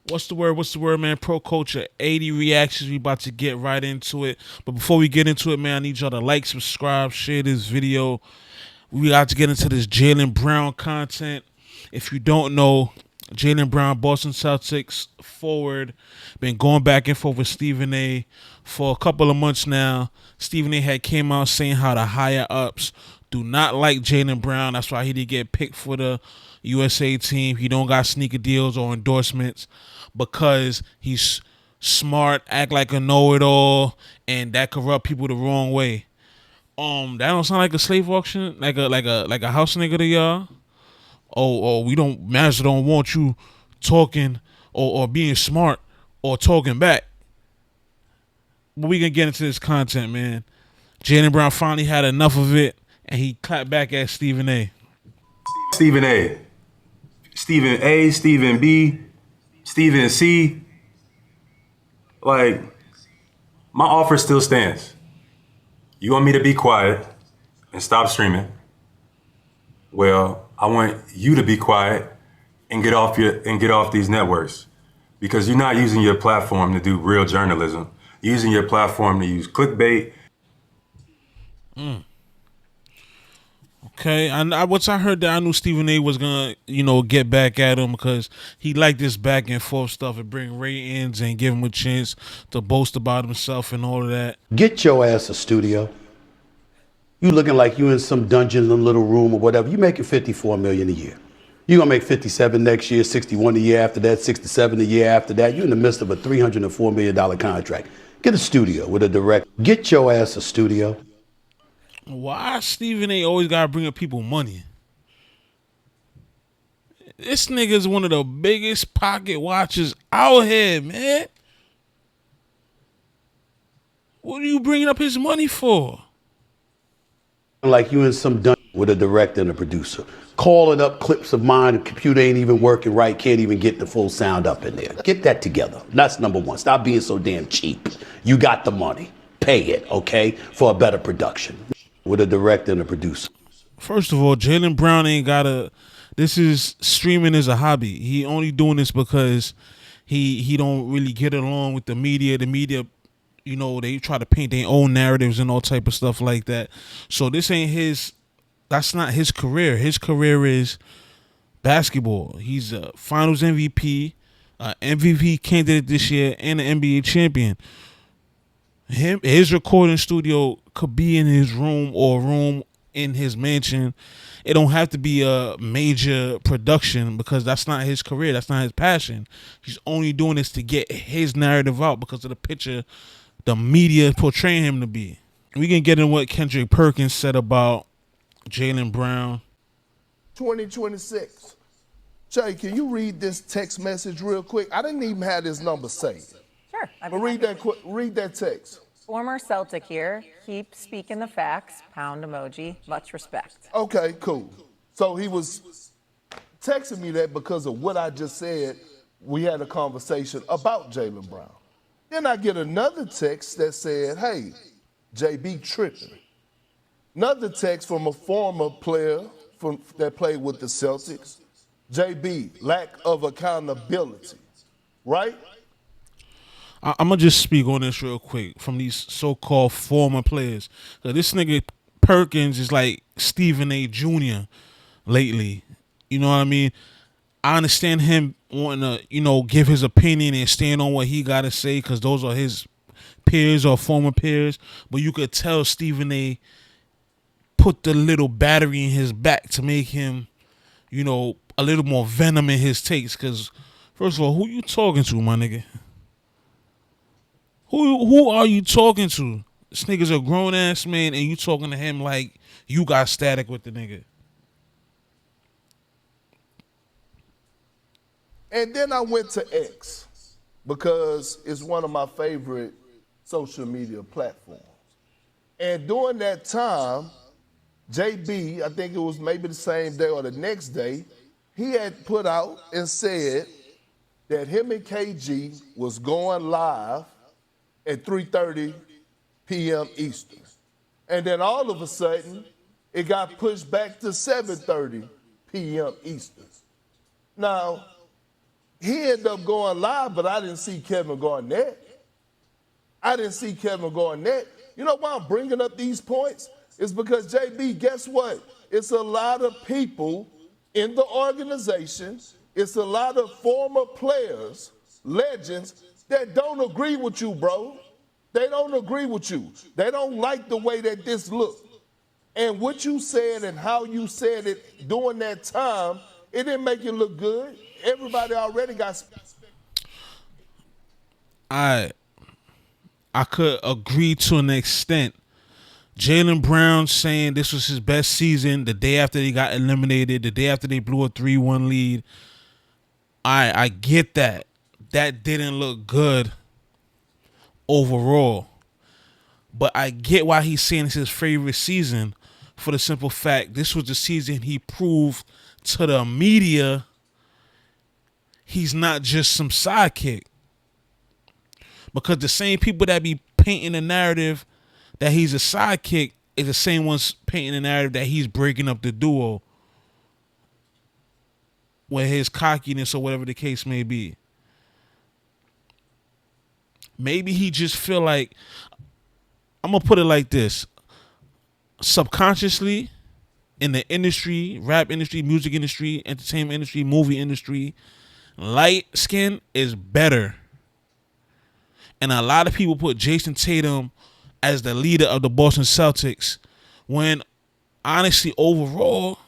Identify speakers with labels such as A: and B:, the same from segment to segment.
A: What's the word? What's the word, man? Pro culture, 80 reactions. We about to get right into it. But before we get into it, man, I need y'all to like, subscribe, share this video. We got to get into this Jaylen Brown content. If you don't know, Jaylen Brown, Boston Celtics forward, been going back and forth with Stephen A for a couple of months now. Stephen A had came out saying how the higher ups do not like Jaylen Brown. That's why he didn't get picked for the USA team. He don't got sneaker deals or endorsements because he's smart, act like a know-it-all, and that could rub people the wrong way. That don't sound like a slave auction, like a house nigga to y'all. Oh, we don't, master don't want you talking or being smart or talking back. But we gonna get into this content, man. Jaylen Brown finally had enough of it, and he clapped back at Stephen A.
B: Stephen A. Stephen A, Stephen B, Stephen C. Like, my offer still stands. You want me to be quiet and stop streaming? Well, I want you to be quiet and get off these networks, because you're not using your platform to do real journalism. You're using your platform to use clickbait.
A: Okay, once I heard that, I knew Stephen A was gonna, get back at him because he liked this back and forth stuff and bring ratings and give him a chance to boast about himself and all of that.
C: Get your ass a studio. You looking like you in some dungeon, in a little room or whatever. You making $54 million a year. You gonna make 57 next year, 61 the year after that, 67 the year after that. You in the midst of a $304 million contract. Get a studio with a direct. Get your ass a studio.
A: Why Stephen A always gotta bring up people money? This nigga's one of the biggest pocket watchers out here, man. What are you bringing up his money for?
C: Like you in some dungeon with a director and a producer. Calling up clips of mine, the computer ain't even working right, can't even get the full sound up in there. Get that together. That's number one. Stop being so damn cheap. You got the money. Pay it, okay, for a better production. With a director and a producer.
A: First of all, Jaylen Brown ain't gotta. This is streaming is a hobby. He only doing this because he don't really get along with the media. The media, they try to paint their own narratives and all type of stuff like that. So this ain't his. That's not his career. His career is basketball. He's a Finals MVP, MVP candidate this year, and an NBA champion. His recording studio could be in his room or a room in his mansion. It don't have to be a major production because that's not his career. That's not his passion. He's only doing this to get his narrative out because of the picture the media portraying him to be. We can get in what Kendrick Perkins said about Jaylen Brown.
D: 2026. Jay, can you read this text message real quick? I didn't even have this number saved.
E: Sure.
D: But read that text.
E: Former Celtic here. Keep speaking the facts. Pound emoji. Much respect.
D: Okay, cool. So he was texting me that because of what I just said. We had a conversation about Jaylen Brown. Then I get another text that said, hey, JB tripping. Another text from a former player that played with the Celtics. JB, lack of accountability, right?
A: I'm going to just speak on this real quick from these so-called former players. This nigga Perkins is like Stephen A. Jr. lately. You know what I mean? I understand him wanting to, give his opinion and stand on what he got to say because those are his peers or former peers. But you could tell Stephen A. put the little battery in his back to make him, a little more venom in his takes. Because, first of all, who you talking to, my nigga? Who are you talking to? This nigga's a grown ass man, and you talking to him like you got static with the nigga.
D: And then I went to X because it's one of my favorite social media platforms. And during that time, JB, I think it was maybe the same day or the next day, he had put out and said that him and KG was going live at 3:30 p.m. Eastern. And then all of a sudden, it got pushed back to 7:30 p.m. Eastern. Now, he ended up going live, but I didn't see Kevin Garnett. You know why I'm bringing up these points? It's because, JB, guess what? It's a lot of people in the organization, it's a lot of former players, legends, that don't agree with you, bro. They don't agree with you. They don't like the way that this looked. And what you said and how you said it during that time, it didn't make it look good. Everybody already got...
A: I could agree to an extent. Jaylen Brown saying this was his best season the day after they got eliminated, the day after they blew a 3-1 lead. I get that. That didn't look good overall. But I get why he's saying it's his favorite season, for the simple fact this was the season he proved to the media he's not just some sidekick. Because the same people that be painting the narrative that he's a sidekick is the same ones painting the narrative that he's breaking up the duo with his cockiness or whatever the case may be. Maybe he just feel like, I'm going to put it like this, subconsciously in the industry, rap industry, music industry, entertainment industry, movie industry, light skin is better. And a lot of people put Jason Tatum as the leader of the Boston Celtics when honestly overall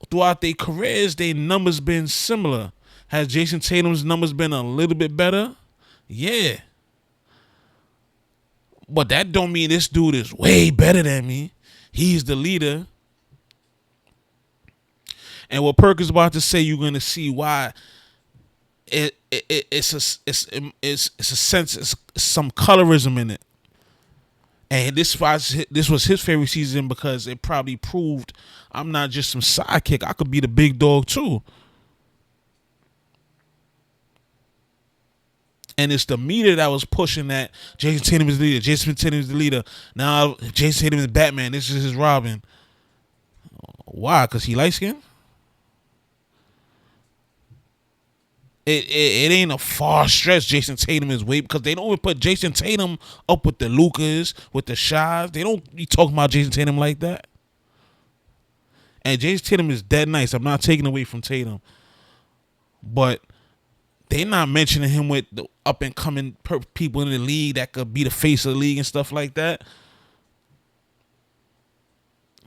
A: throughout their careers their numbers been similar. Has Jason Tatum's numbers been a little bit better? Yeah. But that don't mean this dude is way better than me. He's the leader. And what Perk is about to say, you're going to see why it's a sense, it's some colorism in it. And this was his favorite season because it probably proved I'm not just some sidekick. I could be the big dog too. And it's the media that was pushing that Jason Tatum is the leader. Jason Tatum is the leader. Now Jason Tatum is Batman. This is his Robin. Why? Because he light skinned? It ain't a far stretch Jason Tatum is way, because they don't even put Jason Tatum up with the Lucas, with the Shas. They don't be talking about Jason Tatum like that. And Jason Tatum is dead nice. I'm not taking away from Tatum. But they not mentioning him with the up and coming people in the league that could be the face of the league and stuff like that.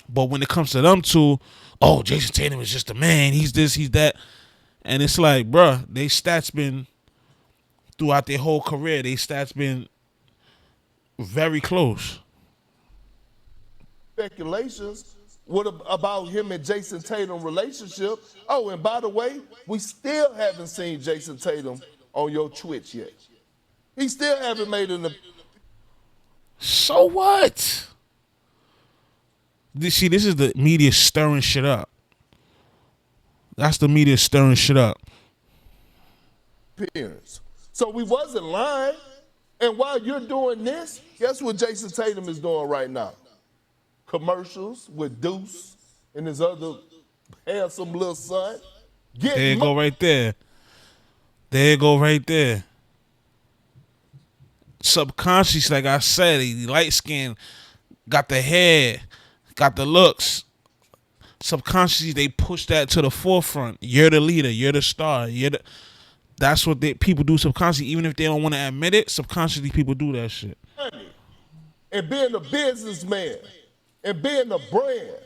A: But when it comes to them two, oh, Jason Tatum is just a man. He's this, he's that. And it's like, bruh, they stats been, throughout their whole career, they stats been very close.
D: Speculations about him and Jason Tatum relationship. Oh, and by the way, we still haven't seen Jason Tatum on your Twitch yet. He still haven't made an...
A: So what? See, this is the media stirring shit up. That's the media stirring shit up.
D: Appearance. So we wasn't lying. And while you're doing this, guess what Jason Tatum is doing right now? Commercials with Deuce and his other handsome little son.
A: There you go right there. There you go right there. Subconscious, like I said, he light skinned, got the hair, got the looks. Subconsciously, they push that to the forefront. You're the leader. You're the star. That's what people do subconsciously. Even if they don't want to admit it, subconsciously people do that shit.
D: And being a businessman and being a brand.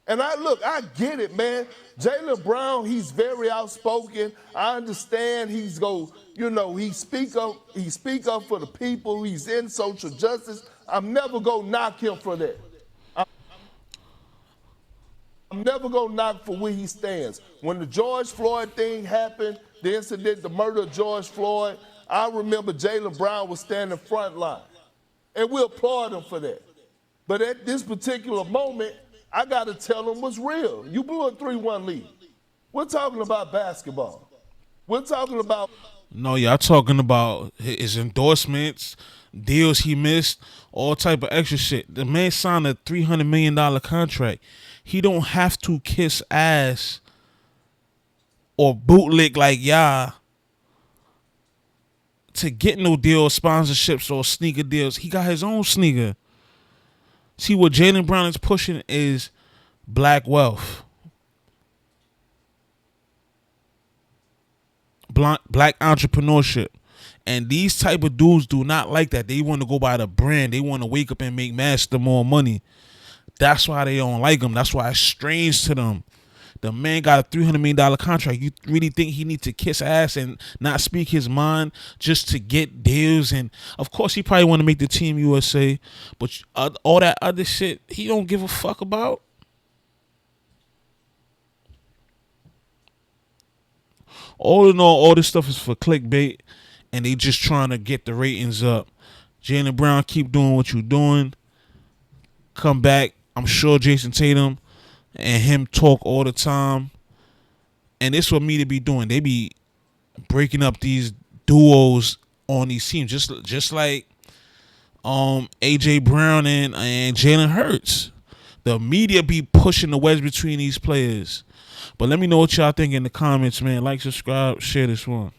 D: And I get it, man. Jaylen Brown, he's very outspoken. I understand he speak up for the people. He's in social justice. I'm never gonna knock him for that. I'm never going to knock for where he stands. When the George Floyd thing happened, the incident, the murder of George Floyd, I remember Jaylen Brown was standing front line. And we applaud him for that. But at this particular moment, I got to tell him what's real. You blew a 3-1 lead. We're talking about basketball. We're talking about...
A: No, y'all talking about his endorsements, deals he missed, all type of extra shit. The man signed a $300 million contract. He don't have to kiss ass or bootleg like y'all to get no deal, sponsorships, or sneaker deals. He got his own sneaker. See, what Jaylen Brown is pushing is black wealth. Black entrepreneurship. And these type of dudes do not like that. They want to go by the brand. They want to wake up and make master more money. That's why they don't like him. That's why it's strange to them. The man got a $300 million contract. You really think he needs to kiss ass and not speak his mind just to get deals? And of course, he probably want to make the Team USA, but all that other shit, he don't give a fuck about. All in all this stuff is for clickbait, and they just trying to get the ratings up. Jaylen Brown, keep doing what you're doing. Come back. I'm sure Jason Tatum and him talk all the time. And this what me to be doing. They be breaking up these duos on these teams. Just like AJ Brown and Jalen Hurts. The media be pushing the wedge between these players. But let me know what y'all think in the comments, man. Like, subscribe, share this one.